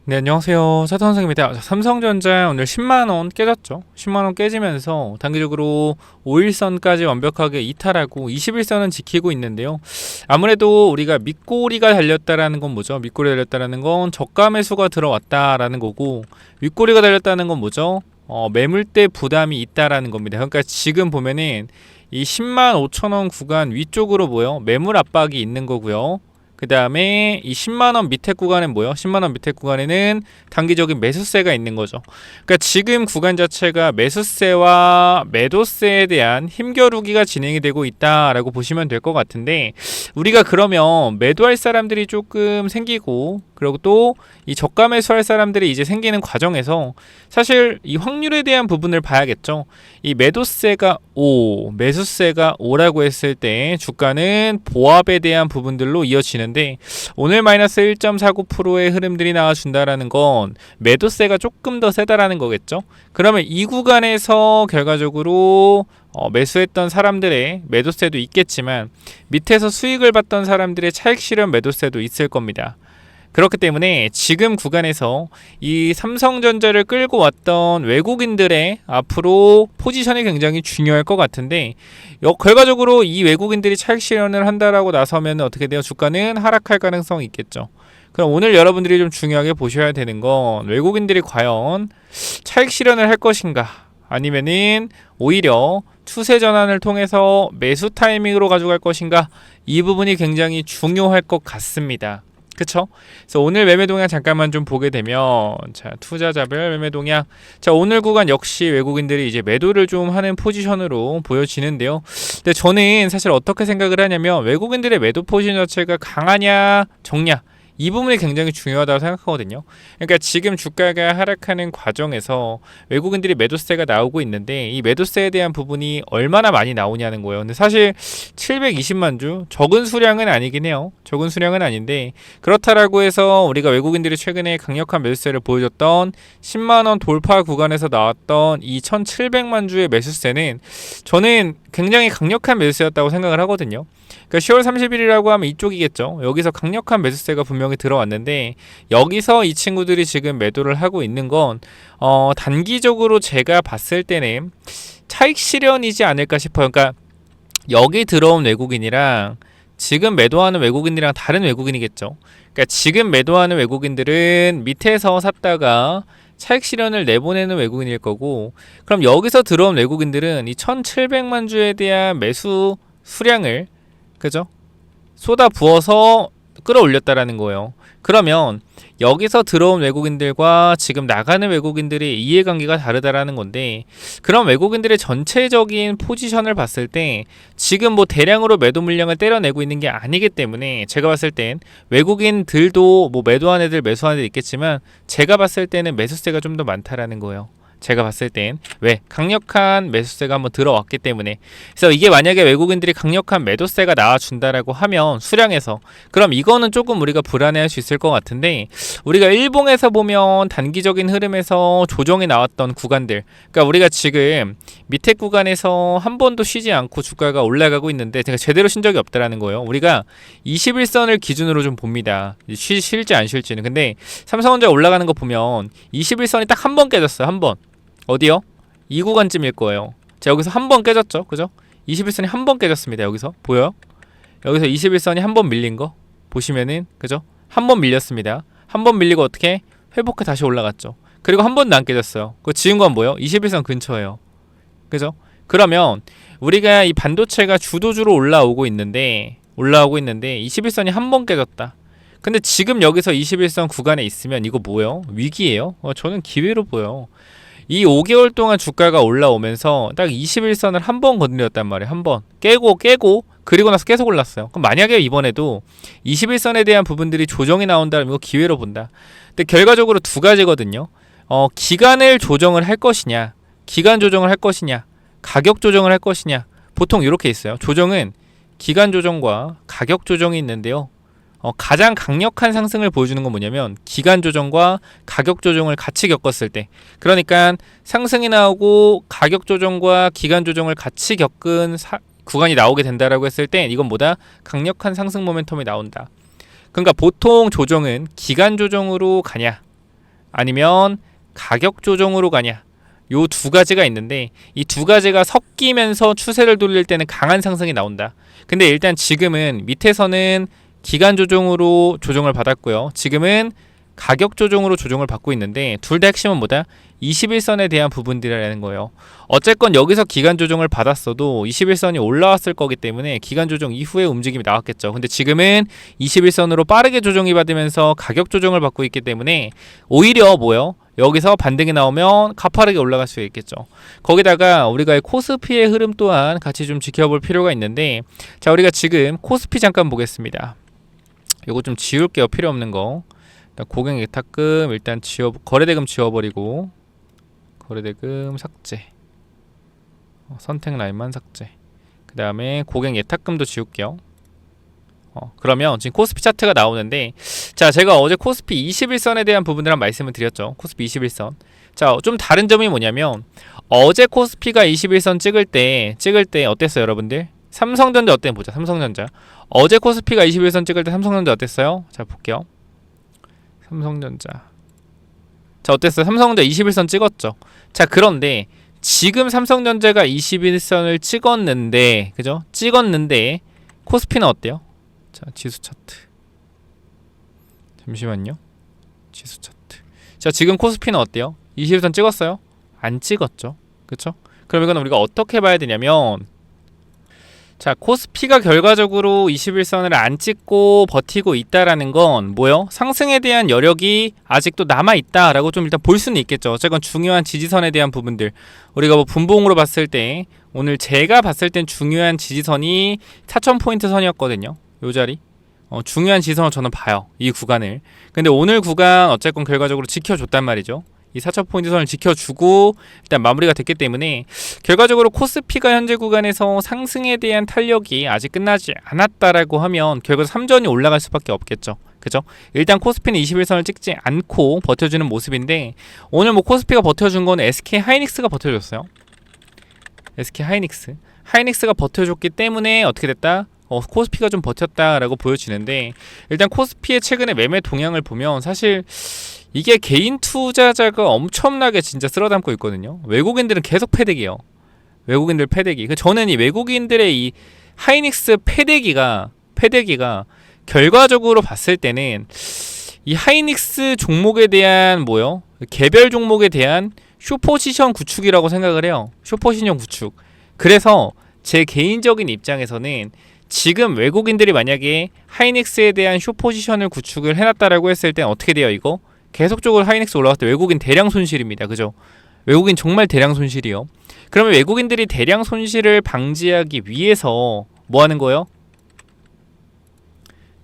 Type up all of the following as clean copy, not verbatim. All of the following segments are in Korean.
네, 안녕하세요. 사돈선생입니다. 삼성전자 오늘 10만원 깨졌죠. 10만원 깨지면서 단기적으로 5일선까지 완벽하게 이탈하고 21선은 지키고 있는데요. 아무래도 우리가 밑꼬리가 달렸다라는 건 뭐죠? 밑꼬리 달렸다라는 건 저가 매수가 들어왔다라는 거고, 윗꼬리가 달렸다는 건 뭐죠? 매물대 부담이 있다라는 겁니다. 그러니까 지금 보면은 이 10만 5천원 구간 위쪽으로 뭐요? 매물 압박이 있는 거고요. 그 다음에 이 10만원 밑에 구간은 뭐요? 10만원 밑에 구간에는 단기적인 매수세가 있는 거죠. 그러니까 지금 구간 자체가 매수세와 매도세에 대한 힘겨루기가 진행이 되고 있다라고 보시면 될 것 같은데, 우리가 그러면 매도할 사람들이 조금 생기고, 그리고 또 이 저가 매수할 사람들이 이제 생기는 과정에서 사실 이 확률에 대한 부분을 봐야겠죠. 이 매도세가 5, 매수세가 5라고 했을 때 주가는 보합에 대한 부분들로 이어지는데, 오늘 마이너스 1.49%의 흐름들이 나와준다라는 건 매도세가 조금 더 세다라는 거겠죠. 그러면 이 구간에서 결과적으로 매수했던 사람들의 매도세도 있겠지만, 밑에서 수익을 봤던 사람들의 차익 실현 매도세도 있을 겁니다. 그렇기 때문에 지금 구간에서 이 삼성전자를 끌고 왔던 외국인들의 앞으로 포지션이 굉장히 중요할 것 같은데, 결과적으로 이 외국인들이 차익 실현을 한다라고 나서면 어떻게 돼요? 주가는 하락할 가능성이 있겠죠. 그럼 오늘 여러분들이 좀 중요하게 보셔야 되는 건, 외국인들이 과연 차익 실현을 할 것인가, 아니면은 오히려 추세 전환을 통해서 매수 타이밍으로 가져갈 것인가, 이 부분이 굉장히 중요할 것 같습니다. 그쵸? 그래서 오늘 매매 동향 잠깐만 좀 보게 되면, 자, 투자자별 매매 동향. 자, 오늘 구간 역시 외국인들이 이제 매도를 좀 하는 포지션으로 보여지는데요. 근데 저는 사실 어떻게 생각을 하냐면, 외국인들의 매도 포지션 자체가 강하냐, 적냐, 이 부분이 굉장히 중요하다고 생각하거든요. 그러니까 지금 주가가 하락하는 과정에서 외국인들이 매도세가 나오고 있는데, 이 매도세에 대한 부분이 얼마나 많이 나오냐는 거예요. 근데 사실 720만 주, 적은 수량은 아니긴 해요. 적은 수량은 아닌데, 그렇다라고 해서 우리가 외국인들이 최근에 강력한 매수세를 보여줬던 10만원 돌파 구간에서 나왔던 이 1700만 주의 매수세는 저는 굉장히 강력한 매수세였다고 생각을 하거든요. 그러니까 10월 30일이라고 하면 이쪽이겠죠. 여기서 강력한 매수세가 분명히 들어왔는데, 여기서 이 친구들이 지금 매도를 하고 있는 건 단기적으로 제가 봤을 때는 차익 실현이지 않을까 싶어요. 그러니까 여기 들어온 외국인이랑 지금 매도하는 외국인이랑 다른 외국인이겠죠. 그러니까 지금 매도하는 외국인들은 밑에서 샀다가 차익 실현을 내보내는 외국인일 거고, 그럼 여기서 들어온 외국인들은 이 1700만 주에 대한 매수 수량을, 그죠? 쏟아 부어서 끌어올렸다라는 거예요. 그러면 여기서 들어온 외국인들과 지금 나가는 외국인들의 이해관계가 다르다라는 건데, 그런 외국인들의 전체적인 포지션을 봤을 때 지금 뭐 대량으로 매도 물량을 때려내고 있는 게 아니기 때문에, 제가 봤을 땐 외국인들도 뭐 매도한 애들 매수한 애들 있겠지만, 제가 봤을 때는 매수세가 좀 더 많다라는 거예요. 제가 봤을 땐. 왜? 강력한 매수세가 한번 들어왔기 때문에. 그래서 이게 만약에 외국인들이 강력한 매도세가 나와준다라고 하면 수량에서, 그럼 이거는 조금 우리가 불안해할 수 있을 것 같은데, 우리가 일봉에서 보면 단기적인 흐름에서 조정이 나왔던 구간들, 그러니까 우리가 지금 밑에 구간에서 한 번도 쉬지 않고 주가가 올라가고 있는데 제가 제대로 쉰 적이 없다라는 거예요. 우리가 21선을 기준으로 좀 봅니다. 쉴지 안 쉴지는. 근데 삼성전자 올라가는 거 보면 21선이 딱 한 번 깨졌어요. 한 번. 어디요? 이 구간쯤일 거예요. 자, 여기서 한 번 깨졌죠? 그죠? 21선이 한 번 깨졌습니다. 여기서 보여요? 여기서 21선이 한 번 밀린 거 보시면은, 그죠? 한 번 밀렸습니다. 한 번 밀리고 어떻게? 회복해 다시 올라갔죠. 그리고 한 번도 안 깨졌어요. 그 지은 건 뭐예요? 21선 근처예요. 그죠? 그러면 우리가 이 반도체가 주도주로 올라오고 있는데 21선이 한 번 깨졌다. 근데 지금 여기서 21선 구간에 있으면 이거 뭐예요? 위기예요? 저는 기회로 보여. 이 5개월 동안 주가가 올라오면서 딱 21선을 한 번 건드렸단 말이에요. 한 번 깨고 그리고 나서 계속 올랐어요. 그럼 만약에 이번에도 21선에 대한 부분들이 조정이 나온다면 이거 기회로 본다. 근데 결과적으로 두 가지거든요. 기간을 조정을 할 것이냐, 기간 조정을 할 것이냐, 가격 조정을 할 것이냐. 보통 이렇게 있어요. 조정은 기간 조정과 가격 조정이 있는데요. 가장 강력한 상승을 보여주는 건 뭐냐면 기간 조정과 가격 조정을 같이 겪었을 때, 그러니까 상승이 나오고 가격 조정과 기간 조정을 같이 겪은 구간이 나오게 된다라고 했을 때, 이건 뭐다? 강력한 상승 모멘텀이 나온다. 그러니까 보통 조정은 기간 조정으로 가냐, 아니면 가격 조정으로 가냐. 요 두 가지가 있는데 이 두 가지가 섞이면서 추세를 돌릴 때는 강한 상승이 나온다. 근데 일단 지금은 밑에서는 기간 조정으로 조정을 받았고요. 지금은 가격 조정으로 조정을 받고 있는데 둘 다 핵심은 뭐다? 21선에 대한 부분들이라는 거예요. 어쨌건 여기서 기간 조정을 받았어도 21선이 올라왔을 거기 때문에 기간 조정 이후에 움직임이 나왔겠죠. 근데 지금은 21선으로 빠르게 조정이 받으면서 가격 조정을 받고 있기 때문에 오히려 뭐요? 여기서 반등이 나오면 가파르게 올라갈 수 있겠죠. 거기다가 우리가 코스피의 흐름 또한 같이 좀 지켜볼 필요가 있는데, 자, 우리가 지금 코스피 잠깐 보겠습니다. 이거 좀 지울게요. 필요 없는 거. 일단 고객 예탁금 일단 거래대금 지워버리고, 거래대금 삭제, 선택 라인만 삭제. 그 다음에 고객 예탁금도 지울게요. 그러면 지금 코스피 차트가 나오는데, 자, 제가 어제 코스피 21선에 대한 부분들 한 말씀을 드렸죠. 코스피 21선. 자, 좀 다른 점이 뭐냐면 어제 코스피가 21선 찍을 때 어땠어요, 여러분들? 삼성전자 어때 보자. 삼성전자. 어제 코스피가 21선 찍을 때 삼성전자 어땠어요? 자, 볼게요. 삼성전자. 자, 어땠어요? 삼성전자 21선 찍었죠. 자, 그런데 지금 삼성전자가 21선을 찍었는데, 그죠? 찍었는데 코스피는 어때요? 자, 지수 차트. 잠시만요. 지수 차트. 자, 지금 코스피는 어때요? 21선 찍었어요? 안 찍었죠. 그쵸? 그럼 이건 우리가 어떻게 봐야 되냐면, 자, 코스피가 결과적으로 21선을 안 찍고 버티고 있다라는 건 뭐요? 상승에 대한 여력이 아직도 남아있다라고 좀 일단 볼 수는 있겠죠. 어쨌건 중요한 지지선에 대한 부분들, 우리가 뭐 분봉으로 봤을 때 오늘 제가 봤을 땐 중요한 지지선이 4000포인트 선이었거든요. 요 자리. 중요한 지지선을 저는 봐요. 이 구간을. 근데 오늘 구간 어쨌건 결과적으로 지켜줬단 말이죠. 이 4000포인트 선을 지켜주고 일단 마무리가 됐기 때문에 결과적으로 코스피가 현재 구간에서 상승에 대한 탄력이 아직 끝나지 않았다라고 하면 결국 3전이 올라갈 수밖에 없겠죠. 그죠? 일단 코스피는 21선을 찍지 않고 버텨주는 모습인데, 오늘 뭐 코스피가 버텨준 건 SK 하이닉스가 버텨줬어요. SK 하이닉스가 버텨줬기 때문에 어떻게 됐다? 코스피가 좀 버텼다라고 보여지는데, 일단 코스피의 최근의 매매 동향을 보면 사실 이게 개인 투자자가 엄청나게 진짜 쓸어담고 있거든요. 외국인들은 계속 패대기예요. 외국인들 패대기. 저는 이 외국인들의 이 하이닉스 패대기가 결과적으로 봤을 때는 이 하이닉스 종목에 대한 뭐요? 개별 종목에 대한 숏포지션 구축이라고 생각을 해요. 숏포지션 구축. 그래서 제 개인적인 입장에서는 지금 외국인들이 만약에 하이닉스에 대한 숏포지션을 구축을 해놨다라고 했을 땐 어떻게 돼요, 이거? 계속적으로 하이닉스 올라갔을 때 외국인 대량 손실입니다. 그죠? 외국인 정말 대량 손실이요. 그러면 외국인들이 대량 손실을 방지하기 위해서 뭐 하는 거예요?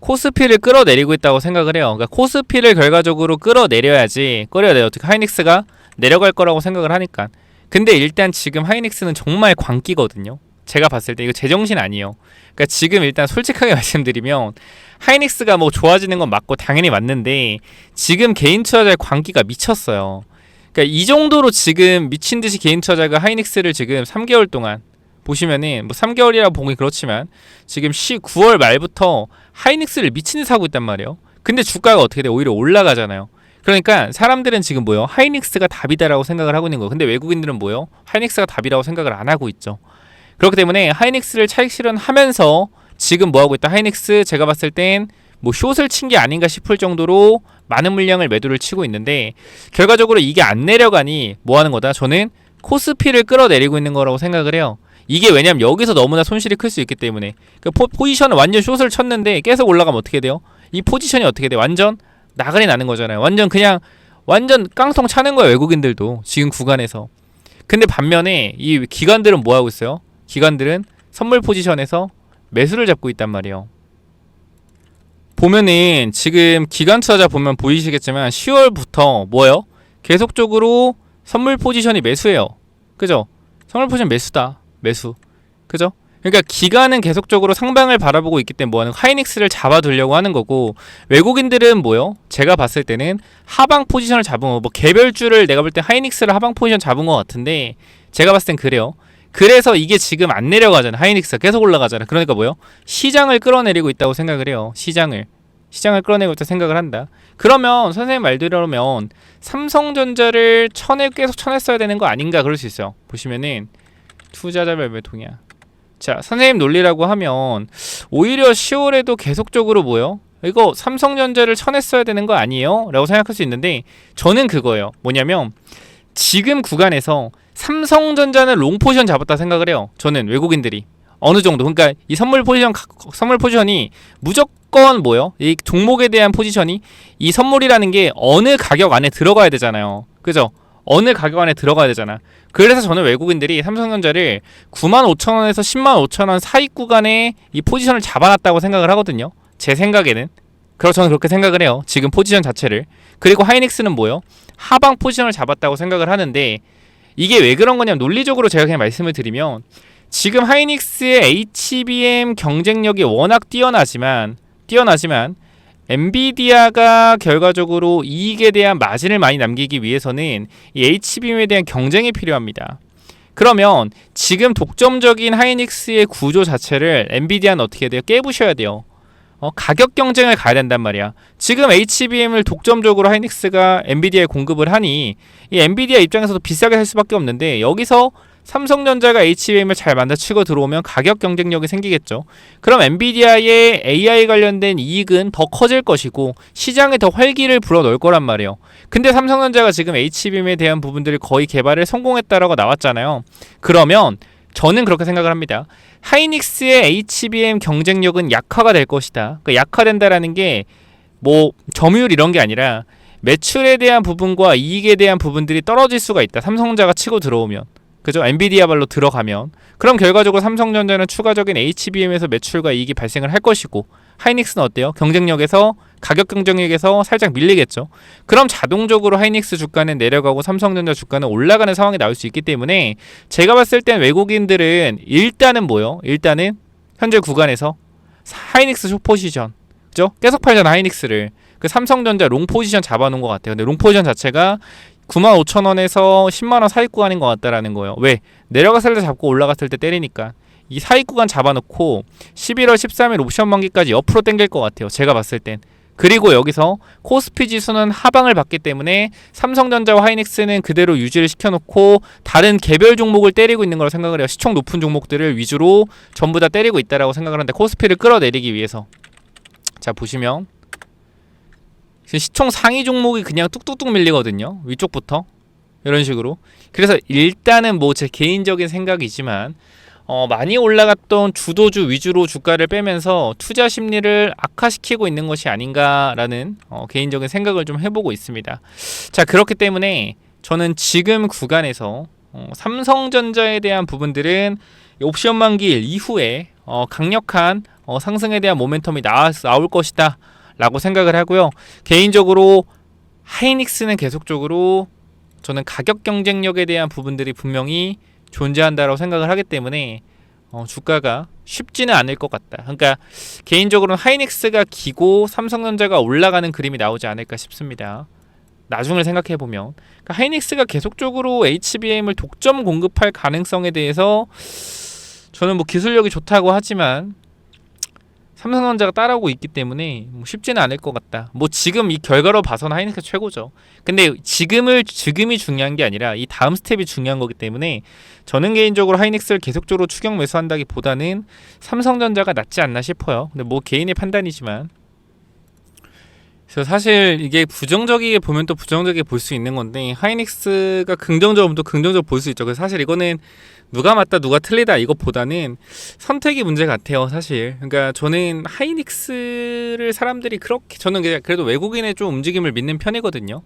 코스피를 끌어내리고 있다고 생각을 해요. 그러니까 코스피를 결과적으로 끌어내려야지, 어떻게 하이닉스가 내려갈 거라고 생각을 하니까. 근데 일단 지금 하이닉스는 정말 광기거든요. 제가 봤을 때 이거 제정신 아니에요. 그러니까 지금 일단 솔직하게 말씀드리면 하이닉스가 뭐 좋아지는 건 맞고 당연히 맞는데, 지금 개인 투자자의 광기가 미쳤어요. 그러니까 이 정도로 지금 미친 듯이 개인 투자자가 하이닉스를 지금 3개월 동안 보시면은, 뭐 3개월이라 보기 그렇지만 지금 9월 말부터 하이닉스를 미친 듯이 사고 있단 말이에요. 근데 주가가 어떻게 돼? 오히려 올라가잖아요. 그러니까 사람들은 지금 뭐요? 하이닉스가 답이다라고 생각을 하고 있는 거예요. 근데 외국인들은 뭐요? 하이닉스가 답이라고 생각을 안 하고 있죠. 그렇기 때문에 하이닉스를 차익 실현하면서 지금 뭐 하고 있다? 하이닉스 제가 봤을 땐 뭐 숏을 친 게 아닌가 싶을 정도로 많은 물량을 매도를 치고 있는데, 결과적으로 이게 안 내려가니 뭐 하는 거다? 저는 코스피를 끌어내리고 있는 거라고 생각을 해요. 이게 왜냐면 여기서 너무나 손실이 클 수 있기 때문에. 그 포지션을 완전 숏을 쳤는데 계속 올라가면 어떻게 돼요? 이 포지션이 어떻게 돼? 완전 나가리 나는 거잖아요. 완전 깡통 차는 거예요, 외국인들도 지금 구간에서. 근데 반면에 이 기관들은 뭐 하고 있어요? 기관들은 선물 포지션에서 매수를 잡고 있단 말이에요. 보면은 지금 기관 투자자 보면 보이시겠지만 10월부터 뭐예요? 계속적으로 선물 포지션이 매수예요. 그죠? 선물 포지션 매수다. 매수. 그죠? 그러니까 기관은 계속적으로 상방을 바라보고 있기 때문에 뭐하는, 하이닉스를 잡아두려고 하는 거고, 외국인들은 뭐요? 제가 봤을 때는 하방 포지션을 잡은 거, 뭐 개별주를 내가 볼 때 하이닉스를 하방 포지션 잡은 것 같은데, 제가 봤을 땐 그래요. 그래서 이게 지금 안 내려가잖아. 하이닉스가 계속 올라가잖아. 그러니까 뭐요? 시장을 끌어내리고 있다고 생각을 해요. 시장을. 시장을 끌어내고 있다 생각을 한다. 그러면 선생님 말대로면 삼성전자를 계속 쳐냈어야 되는 거 아닌가 그럴 수 있어요. 보시면은 투자자별 매통이야. 자, 선생님 논리라고 하면 오히려 10월에도 계속적으로 뭐요? 이거 삼성전자를 쳐냈어야 되는 거 아니에요? 라고 생각할 수 있는데 저는 그거예요. 뭐냐면 지금 구간에서 삼성전자는 롱 포지션 잡았다 생각을 해요. 저는 외국인들이 어느 정도, 그러니까 이 선물 포지션이 무조건 뭐요? 이 종목에 대한 포지션이 이 선물이라는 게 어느 가격 안에 들어가야 되잖아요. 그죠? 어느 가격 안에 들어가야 되잖아. 그래서 저는 외국인들이 삼성전자를 95,000원에서 105,000원 사이 구간에 이 포지션을 잡아놨다고 생각을 하거든요. 제 생각에는. 그래서 저는 그렇게 생각을 해요. 지금 포지션 자체를. 그리고 하이닉스는 뭐요? 하방 포지션을 잡았다고 생각을 하는데 이게 왜 그런 거냐면 논리적으로 제가 그냥 말씀을 드리면 지금 하이닉스의 HBM 경쟁력이 워낙 뛰어나지만 엔비디아가 결과적으로 이익에 대한 마진을 많이 남기기 위해서는 이 HBM에 대한 경쟁이 필요합니다. 그러면 지금 독점적인 하이닉스의 구조 자체를 엔비디아는 어떻게 해야 돼요? 깨부셔야 돼요. 가격 경쟁을 가야 된단 말이야. 지금 HBM을 독점적으로 하이닉스가 엔비디아에 공급을 하니 이 엔비디아 입장에서도 비싸게 살 수밖에 없는데 여기서 삼성전자가 HBM을 잘 만들치고 들어오면 가격 경쟁력이 생기겠죠. 그럼 엔비디아의 AI 관련된 이익은 더 커질 것이고 시장에 더 활기를 불어넣을 거란 말이에요. 근데 삼성전자가 지금 HBM에 대한 부분들을 거의 개발에 성공했다라고 나왔잖아요. 그러면 저는 그렇게 생각을 합니다. 하이닉스의 HBM 경쟁력은 약화가 될 것이다. 그러니까 약화된다라는 게 뭐 점유율 이런 게 아니라 매출에 대한 부분과 이익에 대한 부분들이 떨어질 수가 있다. 삼성전자가 치고 들어오면. 그죠? 엔비디아 발로 들어가면. 그럼 결과적으로 삼성전자는 추가적인 HBM에서 매출과 이익이 발생을 할 것이고 하이닉스는 어때요? 경쟁력에서 가격 경쟁력에서 살짝 밀리겠죠. 그럼 자동적으로 하이닉스 주가는 내려가고 삼성전자 주가는 올라가는 상황이 나올 수 있기 때문에 제가 봤을 땐 외국인들은 일단은 뭐요? 일단은 현재 구간에서 하이닉스 숏 포지션, 그죠? 계속 팔잖아 하이닉스를. 그 삼성전자 롱 포지션 잡아놓은 것 같아요. 근데 롱 포지션 자체가 95,000원에서 10만원 사이 구간인 것 같다라는 거예요. 왜? 내려갔을 때 잡고 올라갔을 때 때리니까. 이 사이 구간 잡아놓고 11월 13일 옵션 만기까지 옆으로 당길 것 같아요. 제가 봤을 땐. 그리고 여기서 코스피 지수는 하방을 받기 때문에 삼성전자와 하이닉스는 그대로 유지를 시켜놓고 다른 개별 종목을 때리고 있는 거라고 생각을 해요. 시총 높은 종목들을 위주로 전부 다 때리고 있다라고 생각을 하는데 코스피를 끌어내리기 위해서. 자, 보시면 시총 상위 종목이 그냥 뚝뚝뚝 밀리거든요. 위쪽부터 이런 식으로. 그래서 일단은 뭐 제 개인적인 생각이지만 많이 올라갔던 주도주 위주로 주가를 빼면서 투자 심리를 악화시키고 있는 것이 아닌가라는 개인적인 생각을 좀 해보고 있습니다. 자, 그렇기 때문에 저는 지금 구간에서 삼성전자에 대한 부분들은 옵션 만기일 이후에 강력한 상승에 대한 모멘텀이 나올 것이다 라고 생각을 하고요. 개인적으로 하이닉스는 계속적으로 저는 가격 경쟁력에 대한 부분들이 분명히 존재한다고 생각을 하기 때문에 주가가 쉽지는 않을 것 같다. 그러니까 개인적으로는 하이닉스가 기고 삼성전자가 올라가는 그림이 나오지 않을까 싶습니다. 나중을 생각해보면 그러니까 하이닉스가 계속적으로 HBM을 독점 공급할 가능성에 대해서 저는 뭐 기술력이 좋다고 하지만 삼성전자가 따라오고 있기 때문에 뭐 쉽지는 않을 것 같다. 뭐 지금 이 결과로 봐서는 하이닉스 최고죠. 근데 지금이 중요한 게 아니라 이 다음 스텝이 중요한 거기 때문에 저는 개인적으로 하이닉스를 계속적으로 추격 매수한다기보다는 삼성전자가 낫지 않나 싶어요. 근데 뭐 개인의 판단이지만. 그래서 사실 이게 부정적이게 보면 또 부정적이게 볼 수 있는 건데 하이닉스가 긍정적으로 보면 또 긍정적으로 볼 수 있죠. 그래서 사실 이거는 누가 맞다 누가 틀리다 이것보다는 선택이 문제 같아요 사실. 그러니까 저는 하이닉스를 사람들이 그렇게 저는 그래도 외국인의 좀 움직임을 믿는 편이거든요.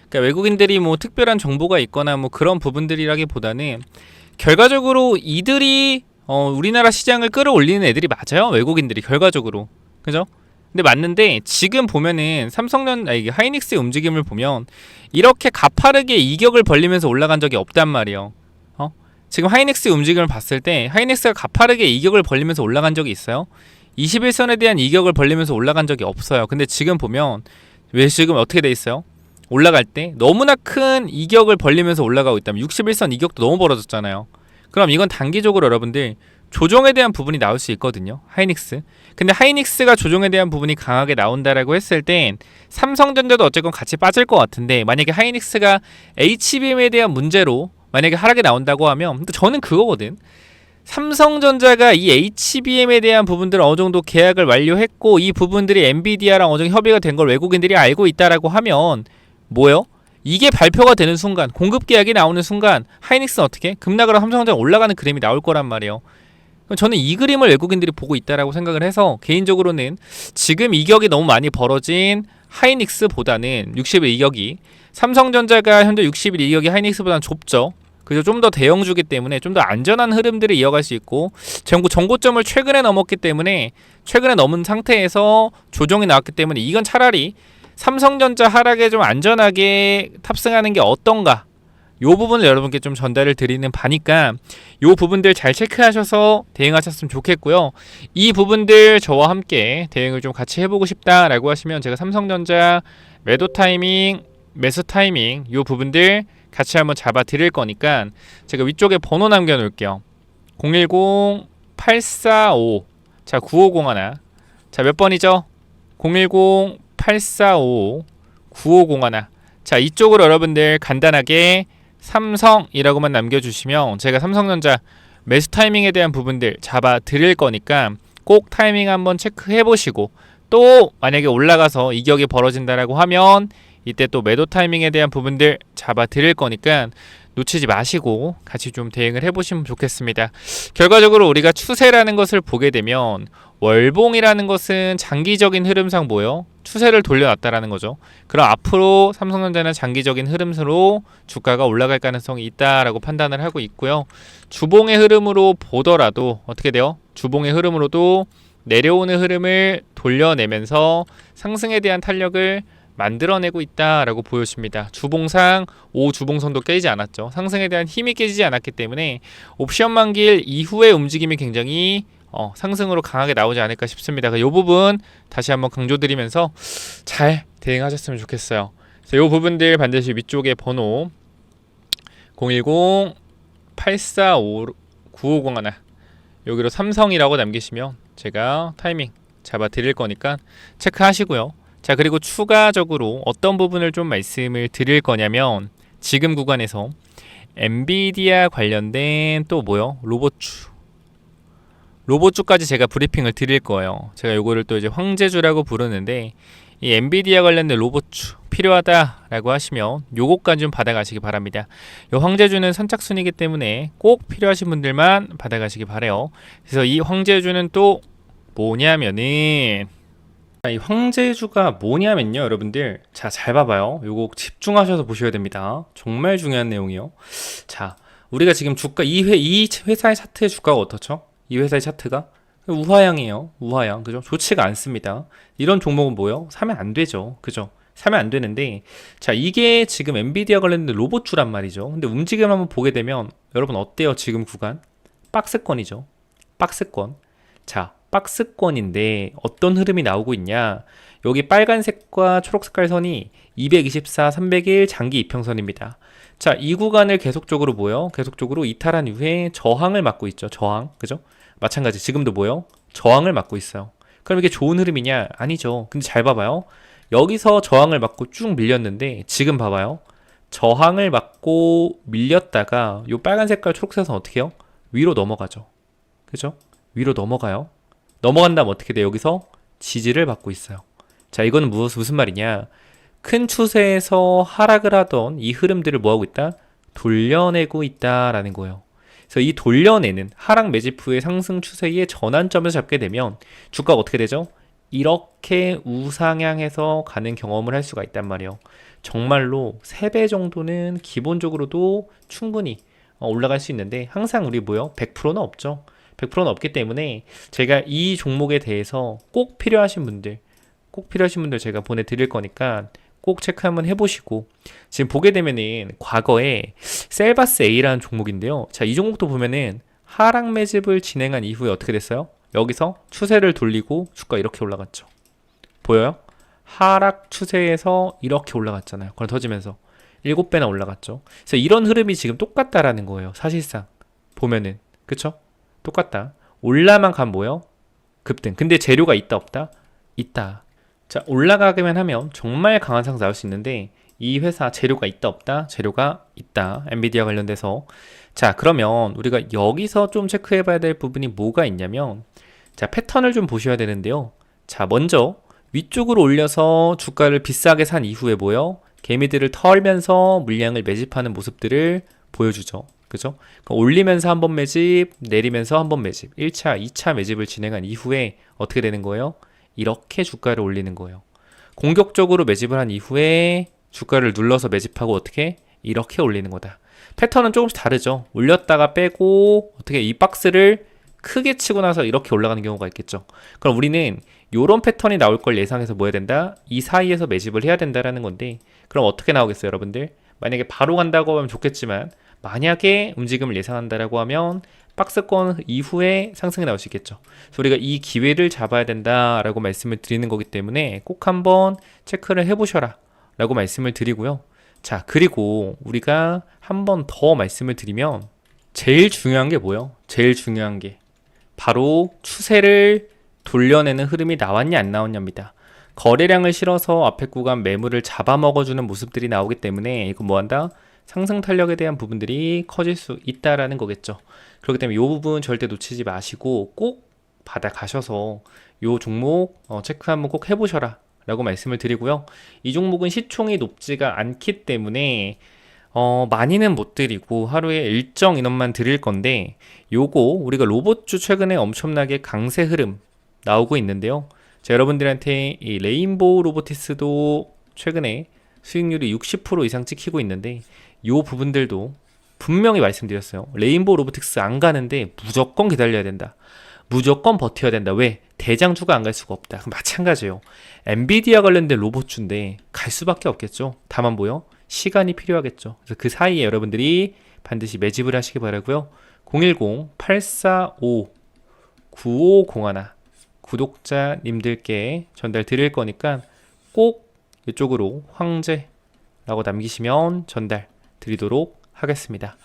그러니까 외국인들이 뭐 특별한 정보가 있거나 뭐 그런 부분들이라기보다는 결과적으로 이들이 우리나라 시장을 끌어올리는 애들이 맞아요. 외국인들이 결과적으로. 그죠? 근데 맞는데 지금 보면은 하이닉스의 움직임을 보면 이렇게 가파르게 이격을 벌리면서 올라간 적이 없단 말이에요. 지금 하이닉스의 움직임을 봤을 때 하이닉스가 가파르게 이격을 벌리면서 올라간 적이 있어요? 21선에 대한 이격을 벌리면서 올라간 적이 없어요. 근데 지금 보면 왜 지금 어떻게 돼 있어요? 올라갈 때 너무나 큰 이격을 벌리면서 올라가고 있다면 61선 이격도 너무 벌어졌잖아요. 그럼 이건 단기적으로 여러분들 조정에 대한 부분이 나올 수 있거든요. 하이닉스. 근데 하이닉스가 조정에 대한 부분이 강하게 나온다라고 했을 땐 삼성전자도 어쨌건 같이 빠질 것 같은데, 만약에 하이닉스가 HBM에 대한 문제로 만약에 하락이 나온다고 하면, 저는 그거거든. 삼성전자가 이 HBM에 대한 부분들을 어느 정도 계약을 완료했고 이 부분들이 엔비디아랑 어느 정도 협의가 된 걸 외국인들이 알고 있다라고 하면 뭐예요? 이게 발표가 되는 순간, 공급 계약이 나오는 순간 하이닉스는 어떻게? 급락으로 삼성전자가 올라가는 그림이 나올 거란 말이에요. 저는 이 그림을 외국인들이 보고 있다라고 생각을 해서 개인적으로는 지금 이격이 너무 많이 벌어진 하이닉스보다는 60일 이격이, 삼성전자가 현재 60일 이격이 하이닉스보다는 좁죠. 그래서 좀 더 대형주기 때문에 좀 더 안전한 흐름들을 이어갈 수 있고, 정고점을 최근에 넘었기 때문에, 최근에 넘은 상태에서 조정이 나왔기 때문에 이건 차라리 삼성전자 하락에 좀 안전하게 탑승하는 게 어떤가, 요 부분을 여러분께 좀 전달을 드리는 바니까 요 부분들 잘 체크하셔서 대응하셨으면 좋겠고요. 이 부분들 저와 함께 대응을 좀 같이 해보고 싶다라고 하시면 제가 삼성전자 매도 타이밍, 매수 타이밍 요 부분들 같이 한번 잡아 드릴 거니까 제가 위쪽에 번호 남겨 놓을게요. 010-845, 자 9501, 자 몇 번이죠? 010-845-9501. 자 이쪽으로 여러분들 간단하게 삼성이라고만 남겨주시면 제가 삼성전자 매수 타이밍에 대한 부분들 잡아 드릴 거니까 꼭 타이밍 한번 체크해 보시고, 또 만약에 올라가서 이격이 벌어진다라고 하면 이때 또 매도 타이밍에 대한 부분들 잡아 드릴 거니까 놓치지 마시고 같이 좀 대응을 해보시면 좋겠습니다. 결과적으로 우리가 추세라는 것을 보게 되면 월봉이라는 것은 장기적인 흐름상 뭐요? 추세를 돌려놨다라는 거죠. 그럼 앞으로 삼성전자는 장기적인 흐름으로 주가가 올라갈 가능성이 있다라고 판단을 하고 있고요. 주봉의 흐름으로 보더라도 어떻게 돼요? 주봉의 흐름으로도 내려오는 흐름을 돌려내면서 상승에 대한 탄력을 만들어내고 있다라고 보여집니다. 주봉상 5주봉선도 깨지지 않았죠. 상승에 대한 힘이 깨지지 않았기 때문에 옵션 만기일 이후의 움직임이 굉장히 상승으로 강하게 나오지 않을까 싶습니다. 이 부분 다시 한번 강조드리면서 잘 대응하셨으면 좋겠어요. 이 부분들 반드시 위쪽에 번호 010-845-9501 여기로 삼성이라고 남기시면 제가 타이밍 잡아 드릴 거니까 체크하시고요. 자, 그리고 추가적으로 어떤 부분을 좀 말씀을 드릴 거냐면, 지금 구간에서 엔비디아 관련된 또 뭐요? 로봇주까지 제가 브리핑을 드릴 거예요. 제가 요거를 또 이제 황제주라고 부르는데, 이 엔비디아 관련된 로봇주 필요하다라고 하시면 요거까지 좀 받아가시기 바랍니다. 요 황제주는 선착순이기 때문에 꼭 필요하신 분들만 받아가시기 바래요. 그래서 이 황제주는 또 뭐냐면은, 이 황제주가 뭐냐면요, 여러분들. 자, 잘 봐봐요. 요거 집중하셔서 보셔야 됩니다. 정말 중요한 내용이요. 자, 우리가 지금 주가 이 회사의 차트의 주가가 어떻죠? 이 회사의 차트가 우하향이에요. 우하향. 그죠? 좋지가 않습니다. 이런 종목은 뭐예요? 사면 안 되죠. 그죠? 사면 안 되는데, 자, 이게 지금 엔비디아 관련된 로봇주란 말이죠. 근데 움직임 한번 보게 되면 여러분 어때요? 지금 구간? 박스권이죠. 박스권. 자, 박스권인데 어떤 흐름이 나오고 있냐, 여기 빨간색과 초록색깔 선이 224, 301 장기 이평선입니다. 자, 이 구간을 계속적으로 뭐요? 계속적으로 이탈한 이후에 저항을 맞고 있죠. 저항. 그죠? 마찬가지 지금도 뭐요? 저항을 맞고 있어요. 그럼 이게 좋은 흐름이냐? 아니죠. 근데 잘 봐봐요. 여기서 저항을 맞고 쭉 밀렸는데 지금 봐봐요. 저항을 맞고 밀렸다가 요 빨간색깔 초록색은 어떻게 해요? 위로 넘어가죠. 그죠? 위로 넘어가요. 넘어간다면 어떻게 돼? 여기서 지지를 받고 있어요. 자, 이거는 무슨 말이냐? 큰 추세에서 하락을 하던 이 흐름들을 뭐하고 있다? 돌려내고 있다라는 거예요. 그래서 이 돌려내는 하락 매집 후의 상승 추세의 전환점에서 잡게 되면 주가가 어떻게 되죠? 이렇게 우상향해서 가는 경험을 할 수가 있단 말이에요. 정말로 3배 정도는 기본적으로도 충분히 올라갈 수 있는데, 항상 우리 뭐요? 100%는 없죠. 100%는 없기 때문에 제가 이 종목에 대해서 꼭 필요하신 분들 제가 보내드릴 거니까 꼭 체크 한번 해보시고, 지금 보게 되면은 과거에 셀바스 A라는 종목인데요. 자, 이 종목도 보면은 하락 매집을 진행한 이후에 어떻게 됐어요? 여기서 추세를 돌리고 주가 이렇게 올라갔죠. 보여요? 하락 추세에서 이렇게 올라갔잖아요. 그걸 터지면서 7배나 올라갔죠. 그래서 이런 흐름이 지금 똑같다라는 거예요. 사실상 보면은. 그쵸? 똑같다. 올라만 가면 뭐요? 급등. 근데 재료가 있다 없다? 있다. 자, 올라가기만 하면 정말 강한 상승 나올 수 있는데 이 회사 재료가 있다 없다? 재료가 있다. 엔비디아 관련돼서. 자, 그러면 우리가 여기서 좀 체크해 봐야 될 부분이 뭐가 있냐면, 자, 패턴을 좀 보셔야 되는데요. 자, 먼저 위쪽으로 올려서 주가를 비싸게 산 이후에 뭐요? 개미들을 털면서 물량을 매집하는 모습들을 보여주죠. 그죠? 올리면서 한 번 매집, 내리면서 한 번 매집, 1차, 2차 매집을 진행한 이후에 어떻게 되는 거예요? 이렇게 주가를 올리는 거예요. 공격적으로 매집을 한 이후에 주가를 눌러서 매집하고 어떻게? 이렇게 올리는 거다. 패턴은 조금씩 다르죠. 올렸다가 빼고 어떻게 이 박스를 크게 치고 나서 이렇게 올라가는 경우가 있겠죠. 그럼 우리는 이런 패턴이 나올 걸 예상해서 뭐 해야 된다? 이 사이에서 매집을 해야 된다라는 건데, 그럼 어떻게 나오겠어요, 여러분들? 만약에 바로 간다고 하면 좋겠지만 만약에 움직임을 예상한다라고 하면 박스권 이후에 상승이 나올 수 있겠죠. 그래서 우리가 이 기회를 잡아야 된다라고 말씀을 드리는 거기 때문에 꼭 한번 체크를 해보셔라 라고 말씀을 드리고요. 자, 그리고 우리가 한 번 더 말씀을 드리면 제일 중요한 게 뭐예요? 제일 중요한 게 바로 추세를 돌려내는 흐름이 나왔냐 안 나왔냐입니다. 거래량을 실어서 앞에 구간 매물을 잡아먹어주는 모습들이 나오기 때문에 이거 뭐한다? 상승 탄력에 대한 부분들이 커질 수 있다라는 거겠죠. 그렇기 때문에 이 부분 절대 놓치지 마시고 꼭 받아가셔서 이 종목 체크 한번 꼭 해보셔라 라고 말씀을 드리고요. 이 종목은 시총이 높지가 않기 때문에 많이는 못 드리고 하루에 일정 인원만 드릴 건데, 요거 우리가 로봇주 최근에 엄청나게 강세 흐름 나오고 있는데요. 자, 여러분들한테 이 레인보우 로보티스도 최근에 수익률이 60% 이상 찍히고 있는데 요 부분들도 분명히 말씀드렸어요. 레인보우 로보틱스 안 가는데 무조건 기다려야 된다. 무조건 버텨야 된다. 왜? 대장주가 안 갈 수가 없다. 그럼 마찬가지예요. 엔비디아 관련된 로봇주인데 갈 수밖에 없겠죠. 다만 뭐요? 시간이 필요하겠죠. 그래서 그 사이에 여러분들이 반드시 매집을 하시기 바라고요. 010-845-9501 구독자님들께 전달 드릴 거니까 꼭 이쪽으로 황제라고 남기시면 전달 드리도록 하겠습니다.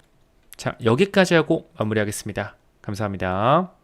자, 여기까지 하고 마무리하겠습니다. 감사합니다.